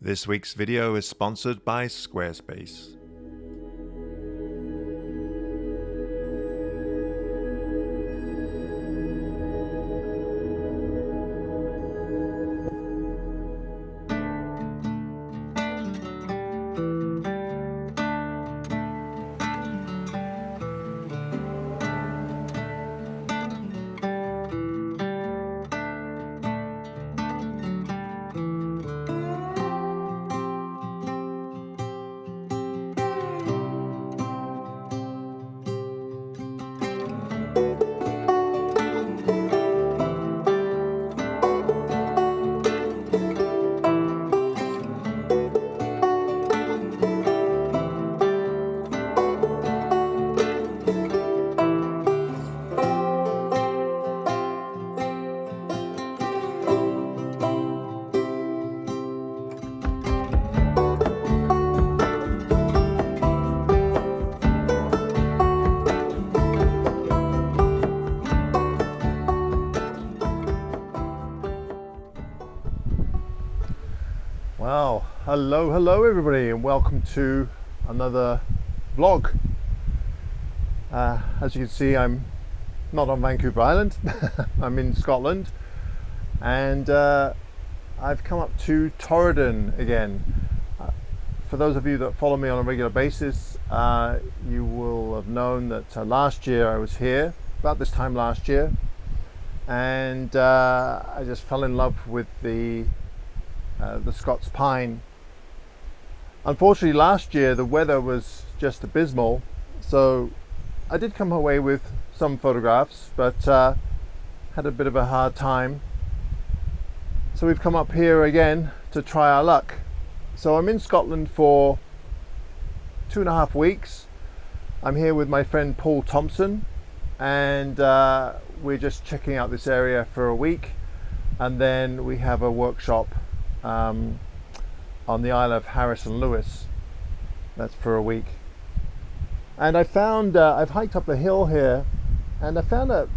This week's video is sponsored by Squarespace. Wow, hello everybody, and welcome to another vlog. As you can see, I'm not on Vancouver Island. I'm in Scotland, and I've come up to Torridon again. For those of you that follow me on a regular basis, you will have known that last year I was here, about this time last year, and I just fell in love with the Scots pine. Unfortunately, last year the weather was just abysmal, so I did come away with some photographs, but had a bit of a hard time. So we've come up here again to try our luck. So I'm in Scotland for 2.5 weeks. I'm here with my friend Paul Thompson, and we're just checking out this area for a week, and then we have a workshop on the Isle of Harris and Lewis. That's for a week. And I found I've hiked up a hill here, and I found that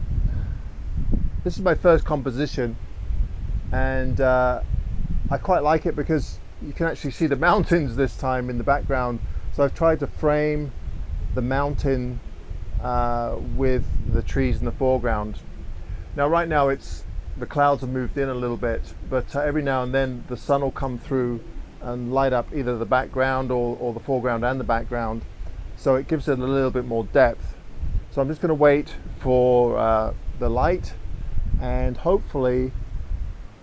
this is my first composition, and I quite like it because you can actually see the mountains this time in the background. So I've tried to frame the mountain with the trees in the foreground. Now right now the clouds have moved in a little bit, but every now and then the sun will come through and light up either the background or the foreground and the background, so it gives it a little bit more depth. So I'm just going to wait for the light, and hopefully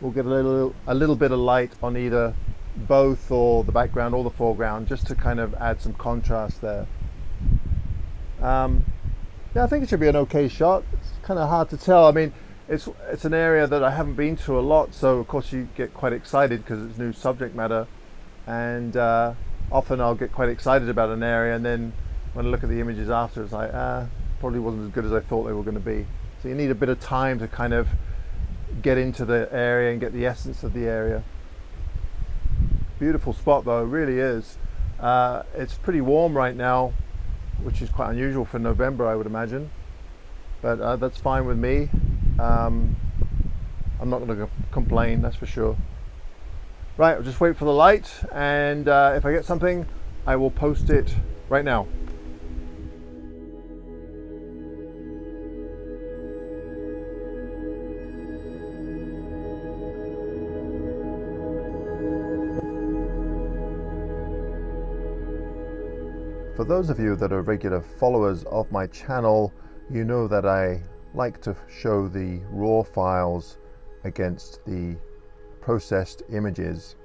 we'll get a little bit of light on either both or the background or the foreground, just to kind of add some contrast there. Yeah, I think it should be an okay shot. It's kind of hard to tell. I mean, it's an area that I haven't been to a lot, so of course you get quite excited because it's new subject matter, and often I'll get quite excited about an area, and then when I look at the images after, it's like probably wasn't as good as I thought they were going to be. So you need a bit of time to kind of get into the area and get the essence of the area. Beautiful spot though, it really is. It's pretty warm right now, which is quite unusual for November, I would imagine, but that's fine with me. I'm not going to complain, that's for sure. Right, I'll just wait for the light, and if I get something, I will post it right now. For those of you that are regular followers of my channel, you know that I like to show the raw files against the processed images.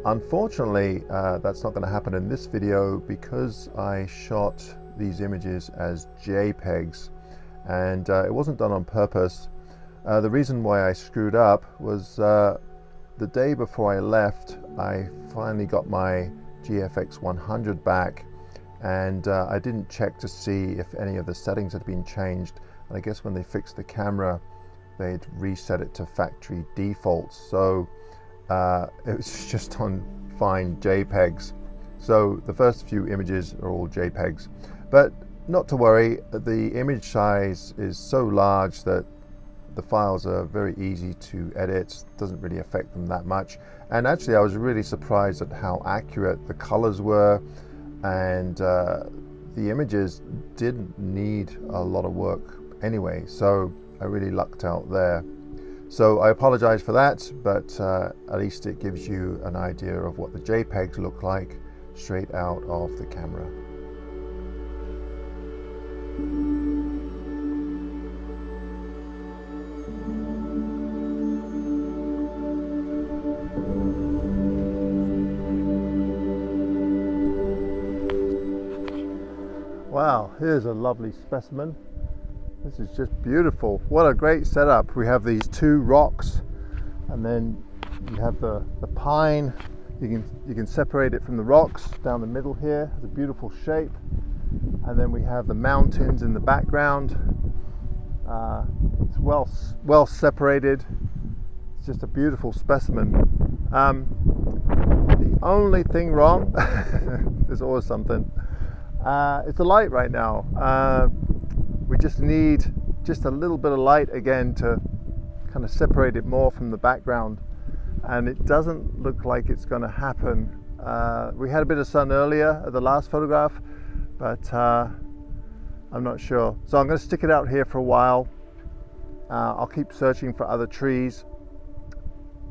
Unfortunately, that's not going to happen in this video because I shot these images as JPEGs, and it wasn't done on purpose. The reason why I screwed up was the day before I left, I finally got my GFX 100 back, and I didn't check to see if any of the settings had been changed. I guess when they fixed the camera, they'd reset it to factory defaults, so it was just on fine JPEGs. So the first few images are all JPEGs, but not to worry, the image size is so large that the files are very easy to edit, doesn't really affect them that much. And actually I was really surprised at how accurate the colors were, and the images didn't need a lot of work anyway, so I really lucked out there. So I apologize for that, but at least it gives you an idea of what the JPEGs look like straight out of the camera. Wow, here's a lovely specimen. This is just beautiful. What a great setup. We have these two rocks, and then you have the pine. You can separate it from the rocks down the middle here. It's a beautiful shape. And then we have the mountains in the background. It's well separated. It's just a beautiful specimen. The only thing wrong, there's always something, it's the light right now. We just need just a little bit of light again to kind of separate it more from the background, and it doesn't look like it's going to happen. We had a bit of sun earlier at the last photograph, but I'm not sure. So I'm going to stick it out here for a while. I'll keep searching for other trees.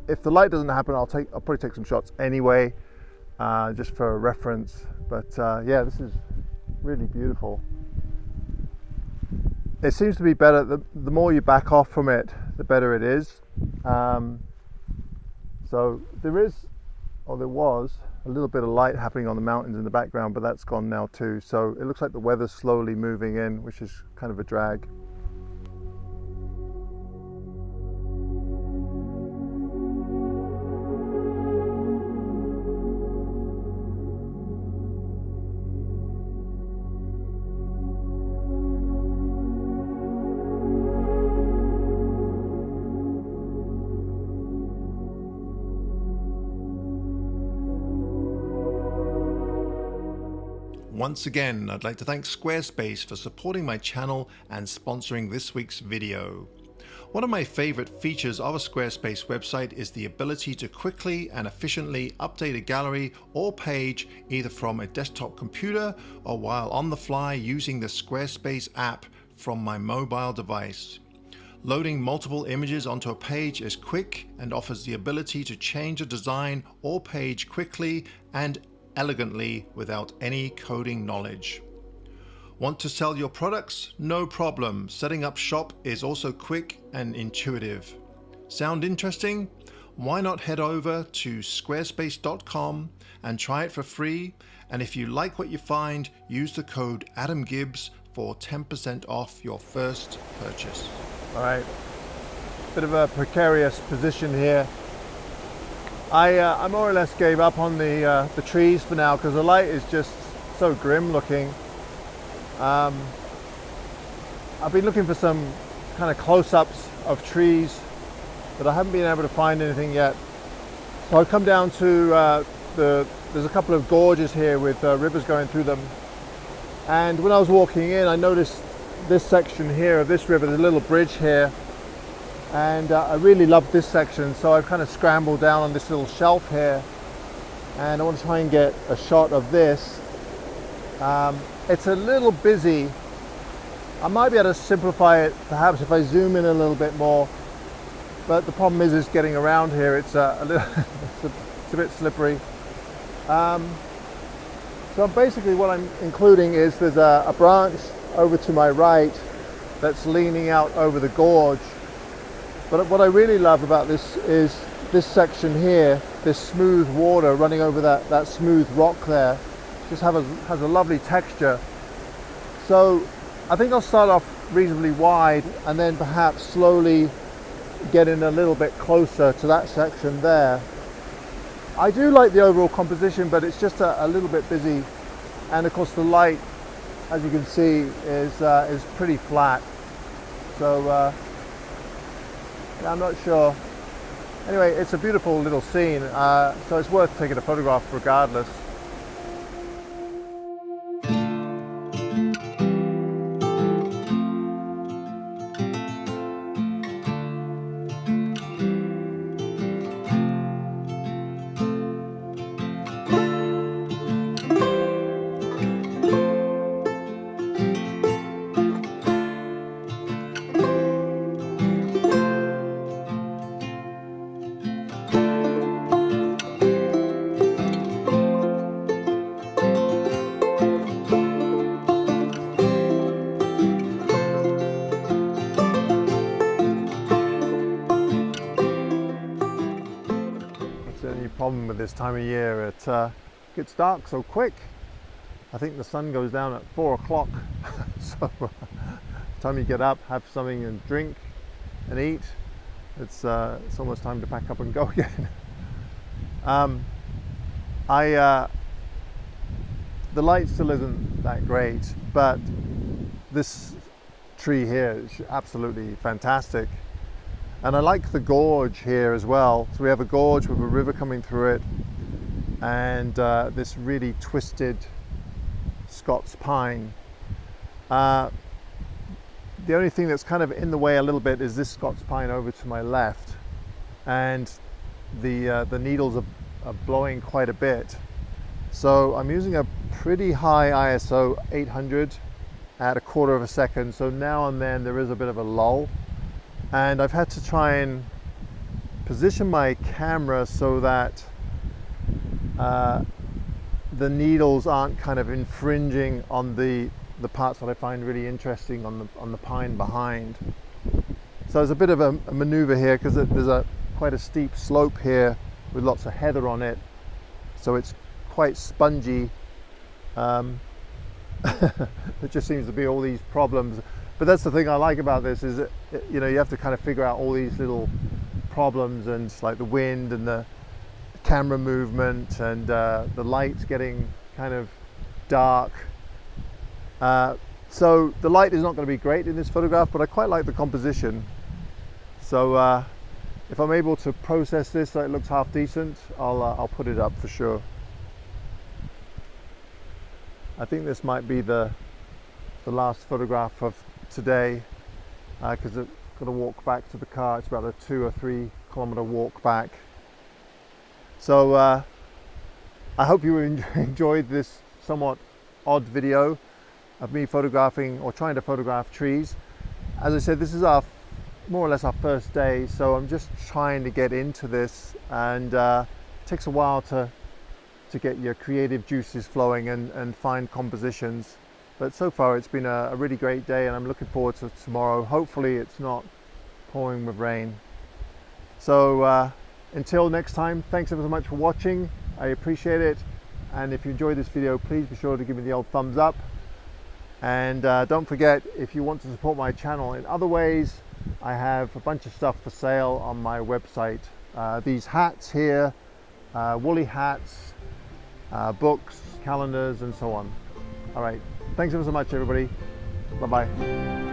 If the light doesn't happen, I'll probably take some shots anyway, just for a reference. But yeah, this is really beautiful. It seems to be better. The more you back off from it, the better it is. So there was a little bit of light happening on the mountains in the background, but that's gone now too. So it looks like the weather's slowly moving in, which is kind of a drag. Once again, I'd like to thank Squarespace for supporting my channel and sponsoring this week's video. One of my favorite features of a Squarespace website is the ability to quickly and efficiently update a gallery or page either from a desktop computer or while on the fly using the Squarespace app from my mobile device. Loading multiple images onto a page is quick and offers the ability to change a design or page quickly and elegantly without any coding knowledge. Want to sell your products? No problem. Setting up shop is also quick and intuitive. Sound interesting? Why not head over to squarespace.com and try it for free? And if you like what you find, use the code AdamGibbs for 10% off your first purchase. All right, bit of a precarious position here. I more or less gave up on the trees for now because the light is just so grim looking. I've been looking for some kind of close-ups of trees, but I haven't been able to find anything yet. So I've come down to there's a couple of gorges here with rivers going through them. And when I was walking in, I noticed this section here of this river, there's a little bridge here. And I really love this section, so I've kind of scrambled down on this little shelf here, and I want to try and get a shot of this. It's a little busy. I might be able to simplify it perhaps if I zoom in a little bit more, but the problem is getting around here. It's it's a bit slippery. So basically what I'm including is there's a branch over to my right that's leaning out over the gorge. But what I really love about this is this section here, this smooth water running over that smooth rock there. Just has a lovely texture. So I think I'll start off reasonably wide and then perhaps slowly get in a little bit closer to that section there. I do like the overall composition, but it's just a little bit busy. And of course the light, as you can see, is pretty flat. So yeah, I'm not sure. Anyway, it's a beautiful little scene, so it's worth taking a photograph regardless. this time of year. It gets dark so quick. I think the sun goes down at 4 o'clock. So time you get up, have something and drink and eat, it's almost time to pack up and go again. The light still isn't that great, but this tree here is absolutely fantastic. And I like the gorge here as well. So we have a gorge with a river coming through it, and this really twisted Scots pine. The only thing that's kind of in the way a little bit is this Scots pine over to my left, and the needles are blowing quite a bit. So I'm using a pretty high ISO 800 at 1/4 of a second. So now and then there is a bit of a lull, and I've had to try and position my camera so that the needles aren't kind of infringing on the parts that I find really interesting on the pine behind. So there's a bit of a maneuver here because there's quite a steep slope here with lots of heather on it, so it's quite spongy. There just seems to be all these problems, but that's the thing I like about this, is that, you know, you have to kind of figure out all these little problems, and like the wind and the camera movement and the lights getting kind of dark. So the light is not going to be great in this photograph, but I quite like the composition. So if I'm able to process this so it looks half decent, I'll put it up for sure. I think this might be the last photograph of today, because I've got to walk back to the car. It's about a 2 or 3 kilometer walk back. So I hope you enjoyed this somewhat odd video of me photographing, or trying to photograph trees. As I said, this is more or less our first day, so I'm just trying to get into this, and it takes a while to get your creative juices flowing and find compositions. But so far it's been a really great day, and I'm looking forward to tomorrow. Hopefully it's not pouring with rain. So until next time, thanks ever so much for watching. I appreciate it, and if you enjoyed this video, please be sure to give me the old thumbs up. And don't forget, if you want to support my channel in other ways, I have a bunch of stuff for sale on my website. These hats here, woolly hats, books, calendars, and so on. All right, thanks ever so much, everybody. Bye-bye.